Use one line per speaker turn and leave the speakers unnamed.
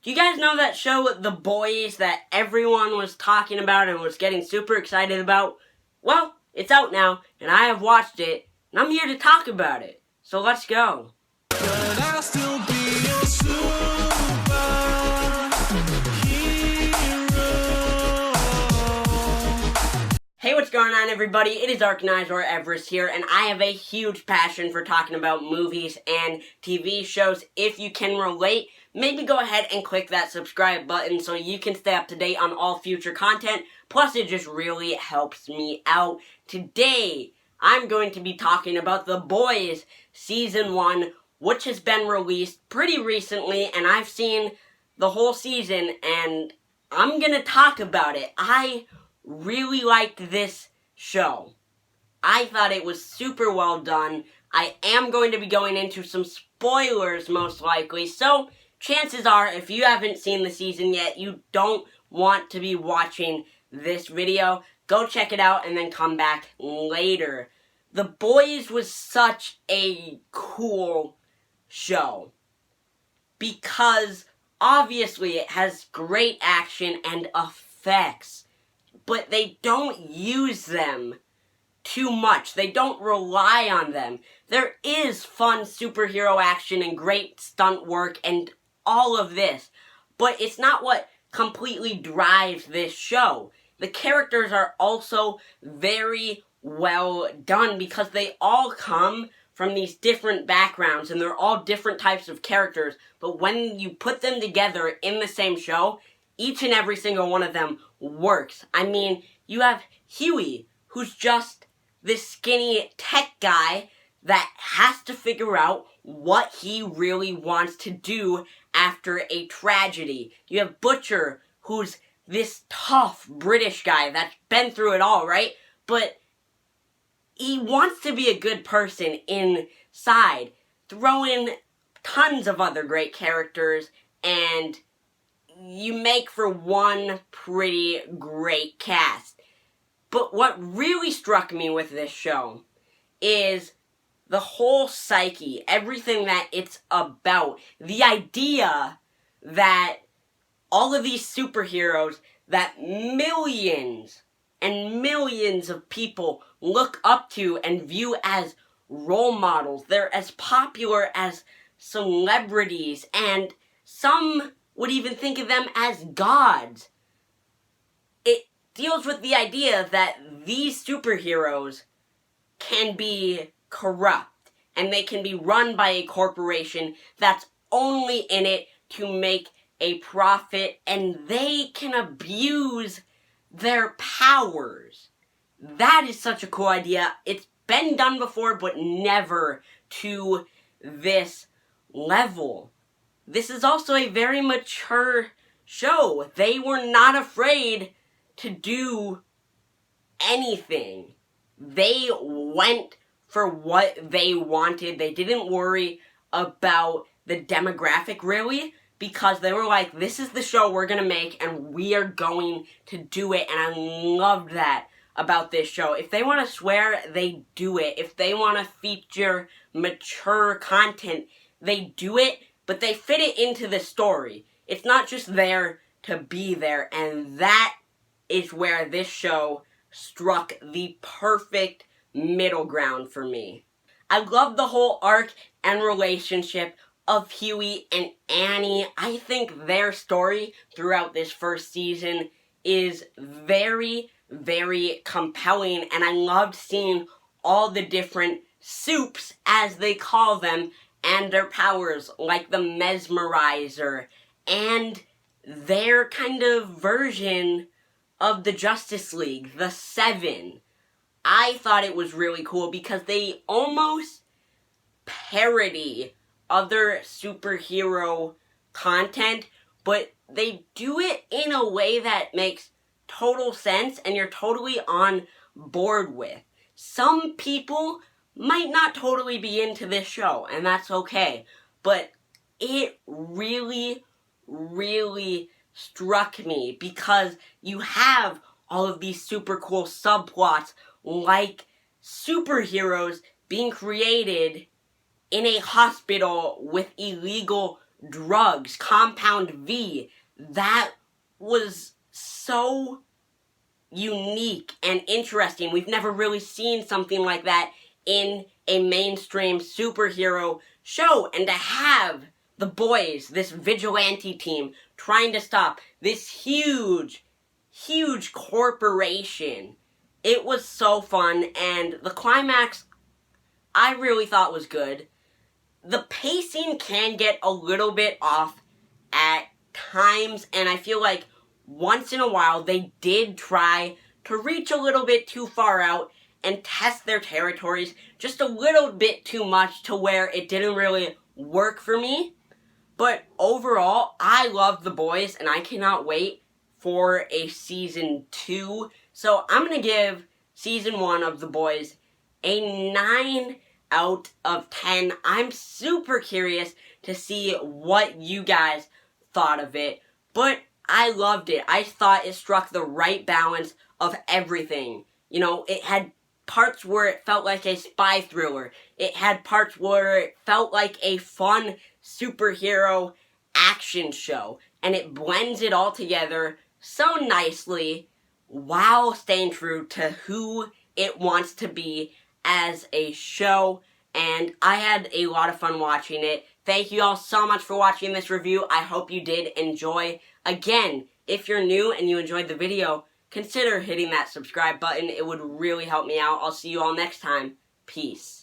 Do you guys know that show, The Boys, that everyone was talking about and was getting super excited about? Well, it's out now, and I have watched it, and I'm here to talk about it. So let's go. Hey, what's going on, everybody? It is Arrowverse here, and I have a huge passion for talking about movies and TV shows. If you can relate, maybe go ahead and click that subscribe button so you can stay up to date on all future content. Plus, it just really helps me out. Today, I'm going to be talking about The Boys Season 1, which has been released pretty recently, and I've seen the whole season, and I'm gonna talk about it. I really liked this show. I thought it was super well done. I am going to be going into some spoilers most likely, so chances are if you haven't seen the season yet, you don't want to be watching this video. Go check it out and then come back later. The Boys was such a cool show because obviously it has great action and effects, but they don't use them too much. They don't rely on them. There is fun superhero action and great stunt work and all of this, but it's not what completely drives this show. The characters are also very well done because they all come from these different backgrounds and they're all different types of characters, but when you put them together in the same show, each and every single one of them works. I mean, you have Huey, who's just this skinny tech guy that has to figure out what he really wants to do after a tragedy. You have Butcher, who's this tough British guy that's been through it all, right? But he wants to be a good person inside. Throw in tons of other great characters, and you make for one pretty great cast. But what really struck me with this show is the whole psyche, everything that it's about. The idea that all of these superheroes that millions and millions of people look up to and view as role models. They're as popular as celebrities, and some would even think of them as gods. It deals with the idea that these superheroes can be corrupt, and they can be run by a corporation that's only in it to make a profit, and they can abuse their powers. That is such a cool idea. It's been done before, but never to this level. This is also a very mature show. They were not afraid to do anything. They went for what they wanted. They didn't worry about the demographic, really, because they were like, this is the show we're going to make, and we are going to do it, and I loved that about this show. If they want to swear, they do it. If they want to feature mature content, they do it, but they fit it into the story. It's not just there to be there, and that is where this show struck the perfect middle ground for me. I love the whole arc and relationship of Huey and Annie. I think their story throughout this first season is very, very compelling, and I loved seeing all the different soups, as they call them, and their powers, like the Mesmerizer, and their kind of version of the Justice League, the Seven. I thought it was really cool because they almost parody other superhero content, but they do it in a way that makes total sense and you're totally on board with. Some people might not totally be into this show, and that's okay, but it really, really struck me because you have all of these super cool subplots like superheroes being created in a hospital with illegal drugs, Compound V. That was so unique and interesting. We've never really seen something like that in a mainstream superhero show. And to have the boys, this vigilante team, trying to stop this huge corporation, it was so fun. And the climax, I really thought was good. The pacing can get a little bit off at times, and I feel like once in a while they did try to reach a little bit too far out and test their territories just a little bit too much to where it didn't really work for me. But overall, I love The Boys, and I cannot wait for a season 2. So I'm going to give season 1 of The Boys a 9 out of 10. I'm super curious to see what you guys thought of it, but I loved it. I thought it struck the right balance of everything. You know, it had parts where it felt like a spy thriller. It had parts where it felt like a fun superhero action show, and it blends it all together so nicely while staying true to who it wants to be as a show, and I had a lot of fun watching it. Thank you all so much for watching this review. I hope you did enjoy. Again, if you're new and you enjoyed the video, consider hitting that subscribe button. It would really help me out. I'll see you all next time. Peace.